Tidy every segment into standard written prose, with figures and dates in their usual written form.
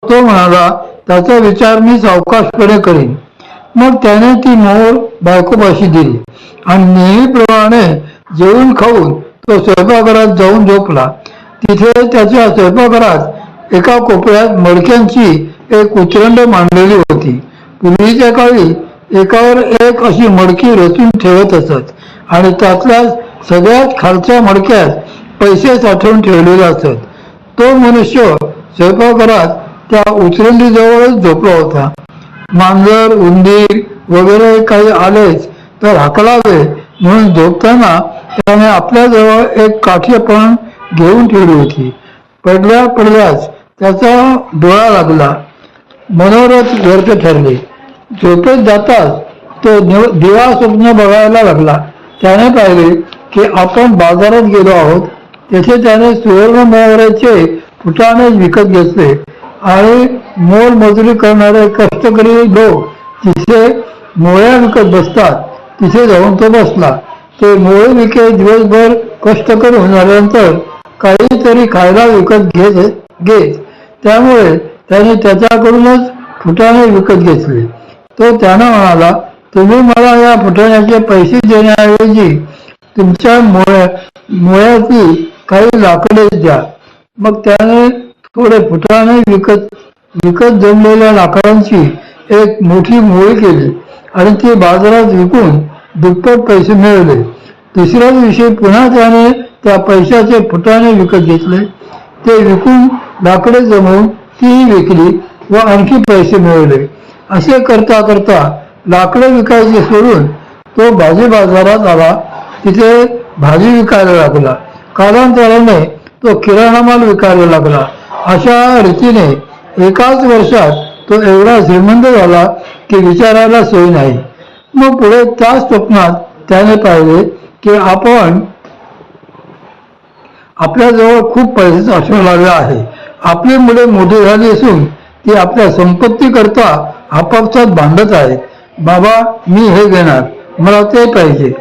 तो म्हणाला, त्याचा विचार मी सावकाशपणे करीन. मग त्याने ती मोहर बायकोपाशी दिली आणि नेहमीप्रमाणे जेवून खाऊन तो स्वयंपाकघरात जाऊन झोपला. तिथे त्याच्या स्वयंपाकघरात एका कोपऱ्यात मडक्यांची एक उचरंड मांडलेली होती. पूर्वीच्या काळी एकावर एक अशी मडकी रचून ठेवत असत आणि त्यातल्या सगळ्यात खालच्या मडक्यात पैसे साठवून ठेवलेले असत. तो मनुष्य स्वयंपाकघरात त्या उचरंडीजवळच झोपला होता. मांजर, उंदीर वगैरे काही आलेच तर हाकलावे म्हणून झोपताना त्याने आपल्याजवळ एक काठी पण घेऊन ठेवली होती. पडल्या पडल्याच त्याचा डोळा लागला. मनोरथ व्यर्थ ठरले. झोपेत जाताच तो दिवा स्वप्न बघायला लागला. त्याने पाहिले की आपण बाजारात गेलो आहोत. तेथे त्याने सुवर्ण मोहराचे फुटाणे विकत घेतले आणि मोलमजुरी करणारे कष्टकरी लोक तिथे मोळ्या विकत बसतात तिथे जाऊन तो बसला. ते मोळे विके दिवसभर कष्ट करून झाल्यानंतर काहीतरी खायला विकत घेत त्यामुळे त्याने त्याच्याकडूनच फुटाणे विकत घेतले. तो त्यानं म्हणाला, तुम्ही मला या फुटाण्याचे पैसे देण्याऐवजी तुमच्या मोळ्याची काही लाकडे द्या. मग त्याने थोडे फुटाणे विकत जमलेल्या लाकडांची एक मोठी मोळी केली आणि ती बाजारात विकून दुप्पट पैसे मिळवले. दुसऱ्या दिवशी पुन्हा त्याने त्या पैशाचे फुटाणे विकत घेतले. ते विकून लाकडे जमवून तीही विकली व आणखी पैसे मिळवले. असे करता करता लाकडे विकायचे सोडून तो भाजी बाजारात आला. तिथे भाजी विकायला लागला. कालांतराने तो किराणा माल विकायला लागला. अशा रीतीने एकाच वर्षात तो एवढा श्रीमंत झाला की विचारायला सोय नाही. मग पुढे त्याच स्वप्नात त्याने पाहिले की आपण आपल्याजवळ खूप पैसे साठवलेले आहे. आपली मुले मोठी झाली असून ती आपल्या संपत्ती करता आपापसात भांडत आहेत. बाबा, मी हे घेणार, मला ते पाहिजे,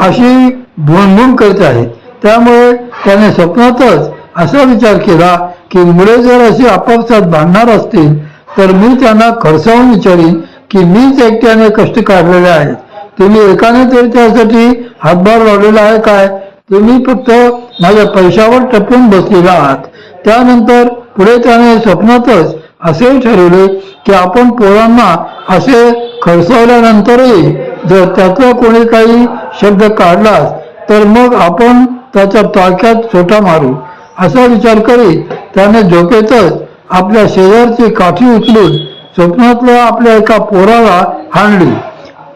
अशी भुणभुण करत आहेत. त्यामुळे त्याने स्वप्नातच असा विचार केला की मुले जर अशी आपापसात भांडणार असतील तर मी त्यांना खडसावून विचारीन की मीच एकट्याने कष्ट काढलेले आहेत. तुम्ही एकाने तरी त्यासाठी हातभार लावलेला आहे काय? तुम्ही फक्त माझ्या पैशावर टपून बसलेला आहात. त्यानंतर पुढे त्याने स्वप्नातच असेही ठरवले की आपण पोरांना असे खडसावल्यानंतरही जर त्यातला कोणी काही शब्द काढलाच तर मग आपण त्याच्या टाक्यात छोटा मारू. असा विचार करीत त्याने झोपेतच आपल्या शेजारची काठी उचलून स्वप्नातल्या आपल्या एका पोराला हाणली.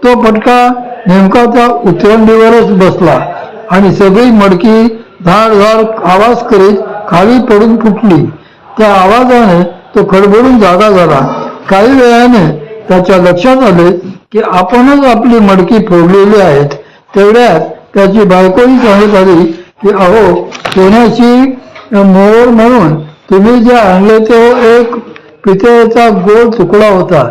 तो फटका नेमका त्या उतरंडीवरच बसला आणि सगळी मडकी धाड धाड आवाज करीत खाली पडून फुटली. त्या आवाजाने तो खडबडून जागा झाला. काही वेळाने त्याच्या लक्षात आले की आपणच आपली मडकी फोडलेली आहेत. तेवढ्यात त्याची बायकोही सांगत आली की अहो, सोन्याची मोहर म्हणून तुम्ही जे आणले तो एक पितळेचा गोल तुकडा होता.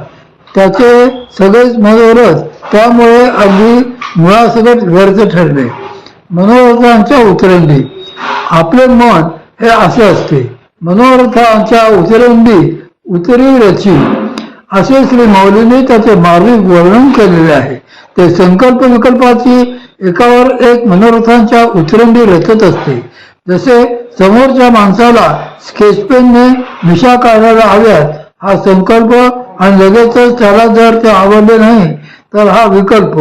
त्याचे सगळेच मनोरथ त्यामुळे अगदी मुळासकट व्यर्थ ठरले. मनोरथांच्या उतरंडी. आपले मन हे असे असते. मनोरथांच्या उतरंडी उतरी रची, असे श्री माऊलींनी त्याचे मार्मिक वर्णन केलेले आहे. ते संकल्प विकल्पाची एकावर एक मनोरथांच्या उतरंडी रचत असते. जसे समोरच्या माणसाला स्केचपेनने मिशा काढायला हव्यात हा संकल्प आणि लगेचच त्याला जर ते आवडले नाही तर हा विकल्प,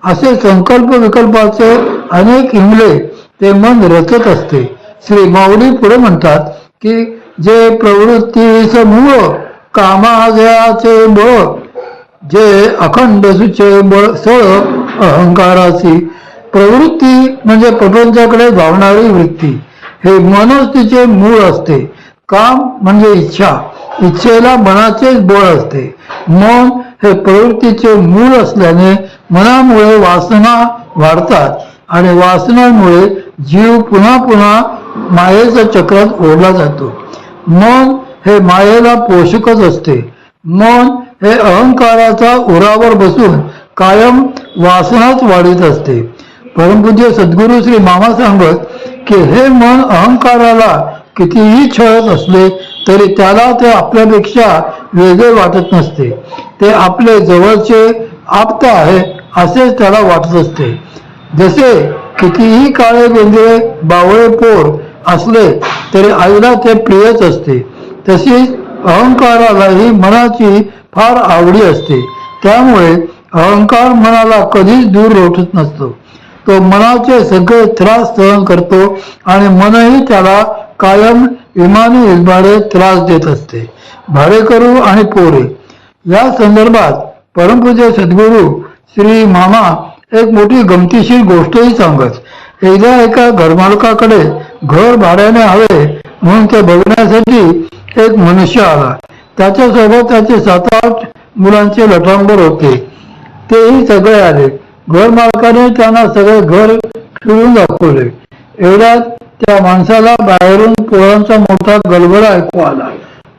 असे संकल्प विकल्पाचे अनेक हिमले ते मन रचत असते. श्री माऊली पुढे म्हणतात की जे प्रवृत्तीस मूळ कामाजयाचे बळ, जे अखंड सुचे बळ सळ अहंकाराची. प्रवृत्ती म्हणजे प्रपंचाकडे धावणारी वृत्ती, हे मनच तिचे मूळ असते. काम म्हणजे इच्छा, इच्छेला मनाचेच बळ असते. मन हे प्रवृत्तीचे मूळ असल्याने मनामुळे वासना वाढतात आणि वासनांमुळे जीव पुन्हा पुन्हा मायेच्या चक्रात ओढला जातो. मन हे मायेला पोषकच असते. मन हे अहंकाराचा उरावर बसून कायम वासनाच वाढीत असते. परमपूज्य सद्गुरू श्री मामा सांगत की हे मन अहंकाराला कितीही छळत असले तरी त्याला ते आपल्यापेक्षा वेगळे वाटत नसते. ते आपले जवळचे आप्त आहे असेच त्याला वाटत असते. जसे कितीही काळे बेंद्रे बावळे पोर असले तरी आईला ते प्रियच असते, तशीच अहंकारालाही मनाची फार आवडी असते. त्यामुळे अहंकार मनाला कधीच दूर रोखत नसतो. तो मनाचे सगळे त्रास सहन करतो आणि मनही त्याला कायम इमानी इजबाडे त्रास देत असते. भाडेकरू आणि पोरे या संदर्भात परमपूज्य सद्गुरू श्री मामा एक मोठी गमतीशीर गोष्टही सांगत. एकदा एका घरमालकाकडे घर भाड्याने हवे म्हणून ते बघण्यासाठी एक मनुष्य आला. त्याच्यासोबत त्याचे 7-8 मुलांचे लटांबर होते. तेही सगळे आले. घर मालकाने त्यांना सगळे घर फिरून दाखवले. एवढ्यात त्या माणसाला बाहेरून पोरांचा मोठा गलबला ऐकू आला.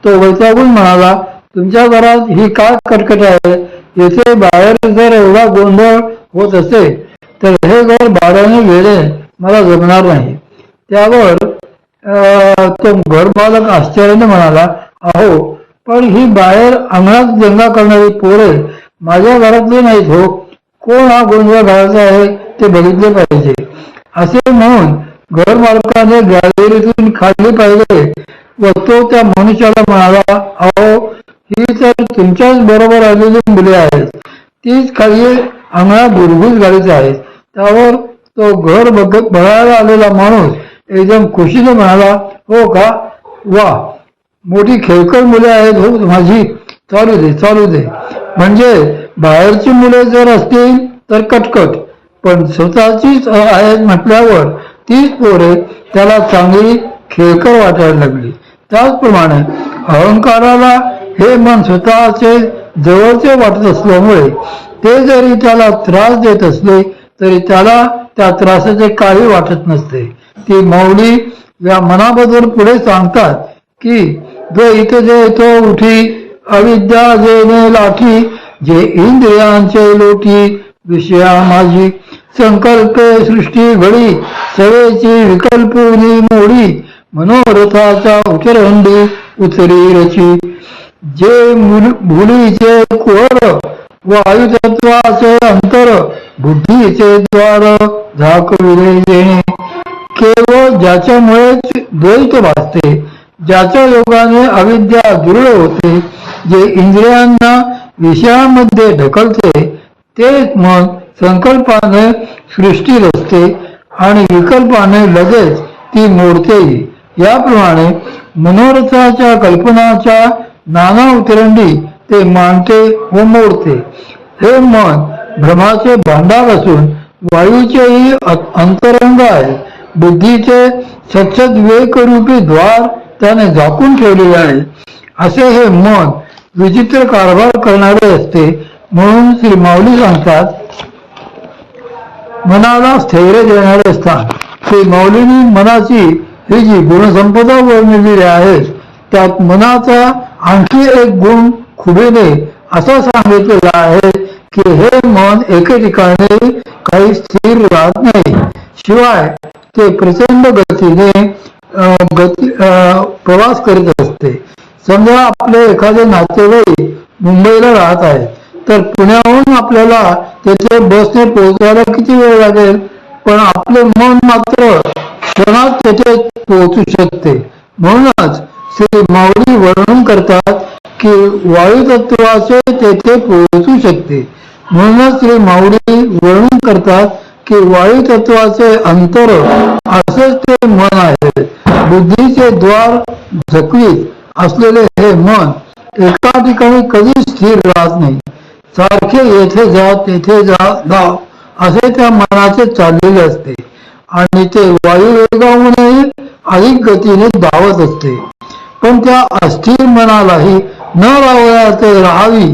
तो वैतागून म्हणाला, तुमच्या घरात ही काय कटकट आहे? येथे बाहेर जर एवढा गोंधळ होत असेल तर हे घर भाड्याने घेणे मला जमणार नाही. त्यावर तो घर मालक आश्चर्याने म्हणाला, अहो पण ही बाहेर अंगणात दंगा करणारी पोरे माझ्या घरातली नाहीत हो. कोण हा गोंधळ घालायचा आहे ते बघितले पाहिजे. असे म्हणून घर मालकाने गॅलरीतून खाली पाहिले व तो त्या मनुष्याला म्हणाला, अहो ही तर तुमच्याच बरोबर आलेली मुले आहेत. तीच खाली अंगणात बुरबुस घालीत आहेत. त्यावर तो घर बघायला आलेला माणूस एकदम खुशीने म्हणाला, हो का, वा, मोठी खेळकर मुले आहेत हो माझी, चालू दे चालू दे. म्हणजे बाहेरची मुले जर असतील तर कटकट, पण स्वतःचीच आहेत म्हटल्यावर तीच पोरे त्याला चांगली खेळकर वाटायला लागली. त्याचप्रमाणे अहंकाराला हे मन स्वतःचे जवळचे वाटत असल्यामुळे ते जरी त्याला त्रास देत असले तरी त्याला त्या त्रासाचे काही वाटत नसते. ती माऊली या मनाबद्दल पुढे सांगतात की जो इथे जे तो उठी अविद्या जेने लाठी, जे इंद्रियांचे लोटी विषया माझी, संकल्पे सृष्टी घडी सवेची विकल्पुनी मोडी, मनोरथाच्या उचरहंडी उचरी रची, जे भुलीचे कुहर वायुतत्वाचे अंतर, बुद्धीचे द्वार झाकविले जेणे, केवळ ज्याच्यामुळेच द्वैत भासते, ज्याच्या योगाने अविद्या दृढ होते, जे इंद्रियांना विषयांमध्ये ढकलते, तेच मन संकल्पाने सृष्टी रचते आणि विकल्पाने लगेच ती मोडतेही. याप्रमाणे मनोरथाच्या कल्पनाच्या नाना उतरंडी ते मांडते व मोडते. हे मन भ्रमाचे भांडार असून वायूचेही अंतरंग आहे. बुद्धीचे सच्छद विवेकरूपी द्वार त्याने झाकून ठेवलेले आहे. असे हे मन विचित्र कारभार करणारे असते. म्हणून श्री माऊली सांगतात, मनाला स्थैर्य देणारे स्थान. श्री माऊलींनी मनाची ही जी गुणसंपदा वर्णलेली आहे त्यात मनाचा आणखी एक गुण खुबीने असा सांगितलेला आहे की हे मन एके ठिकाणी काही स्थिर राहत नाही. शिवाय ते प्रचंड गतीने प्रवास करीत असते. समजा आपले एखादे नातेवाईक मुंबईला राहत आहेत तर पुण्याहून आपल्याला तेथे बसने पोहोचायला किती वेळ लागेल, पण आपले मन मात्र क्षणात तेथे पोहोचू शकते. म्हणूनच श्री माऊली वर्णन करतात की वायुतत्वाचे तेथे पोहोचू शकते. म्हणूनच श्री माऊली वर्णन करतात की वायुतत्वाचे अंतर असेच ते मन आहे. बुद्धीचे द्वार झकवीत असलेले हे मन एका ठिकाणी कधीच स्थिर राहत नाही. सारखे येथे जा तेथे जा असे त्या मनाचे चाललेले असते आणि ते वायुवेगाहूनही अधिक गतीने धावत असते. पण त्या अस्थिर मनालाही न राहावयाचे राहावी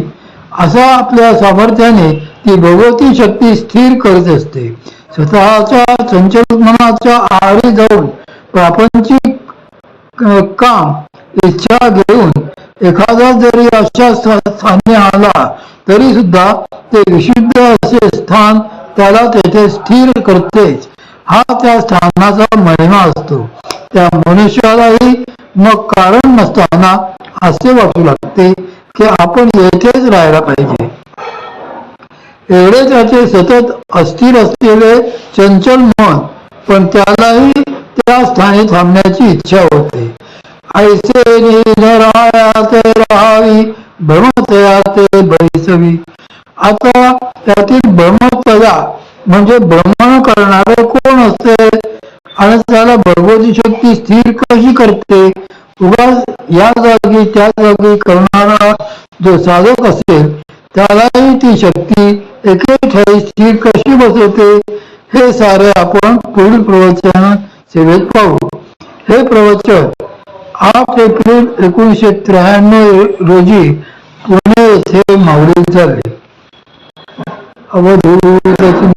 असा आपल्या सामर्थ्याने ती भगवती शक्ती स्थिर करत असते. स्वतःच्या चंचल मनाच्या आहारी जाऊन प्रापंचिक काम इच्छा घेऊन एखादा जरी अशा स्थानी आला तरी सुद्धा ते विशुद्ध असे स्थान त्याला तेथे स्थिर करतेच. हा त्या स्थानाचा महिमा असतो. त्या मनुष्यालाही मग कारण नसताना असे वाटू लागते की आपण येथेच राहायला पाहिजे. एवढे त्याचे सतत अस्थिर असलेले चंचल मन, पण त्यालाही त्या स्थानी थांबण्याची इच्छा होते. ऐसे निधरायात राहावी भ्रमतयात बैसवी. आता त्यातील भ्रमतया म्हणजे भ्रमण करणारे कोण असते आणि त्याला भगवती शक्ती स्थिर कशी करते. उगाच या जागी त्या जागी करणारा जो साधक असेल त्यालाही ती शक्ती एके ठाई स्थिर कशी बसवते हे सारे आपण पुढील प्रवचन सेवेत पाहू. हे प्रवचन 8 एप्रिल 1993 रोजी पुणे येथे मावळीत झाले. अवधूत